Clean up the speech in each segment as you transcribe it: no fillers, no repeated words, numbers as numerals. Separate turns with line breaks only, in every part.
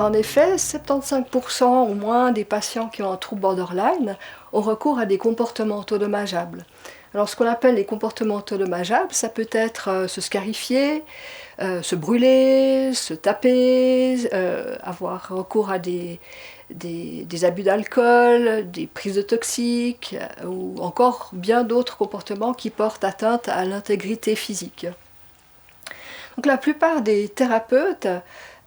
en effet, 75% au moins des patients qui ont un trouble borderline ont recours à des comportements autodommageables. Alors ce qu'on appelle les comportements autodommageables, ça peut être se scarifier, se brûler, se taper, avoir recours à des abus d'alcool, des prises de toxiques, ou encore bien d'autres comportements qui portent atteinte à l'intégrité physique. Donc la plupart des thérapeutes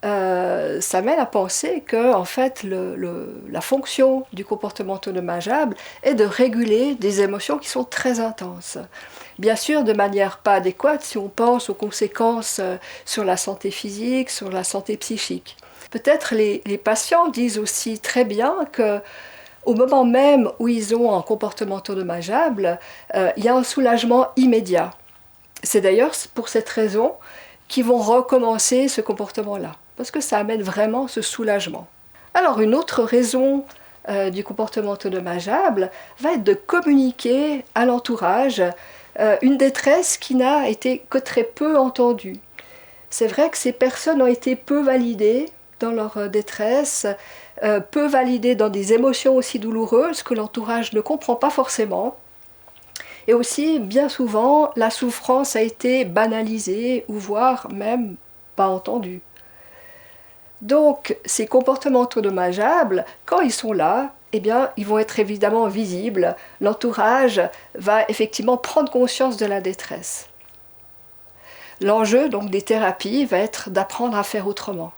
s'amènent à penser que en fait, la fonction du comportement autodommageable est de réguler des émotions qui sont très intenses. Bien sûr, de manière pas adéquate si on pense aux conséquences sur la santé physique, sur la santé psychique. Peut-être les patients disent aussi très bien que au moment même où ils ont un comportement autodommageable, il y a un soulagement immédiat. C'est d'ailleurs pour cette raison qu'ils vont recommencer ce comportement-là, parce que ça amène vraiment ce soulagement. Alors une autre raison du comportement autodommageable va être de communiquer à l'entourage une détresse qui n'a été que très peu entendue. C'est vrai que ces personnes ont été peu validées dans leur détresse, peu validées dans des émotions aussi douloureuses que l'entourage ne comprend pas forcément. Et aussi, bien souvent, la souffrance a été banalisée ou voire même pas entendue. Donc, ces comportements autodommageables, quand ils sont là, eh bien, ils vont être évidemment visibles. L'entourage va effectivement prendre conscience de la détresse. L'enjeu donc des thérapies va être d'apprendre à faire autrement.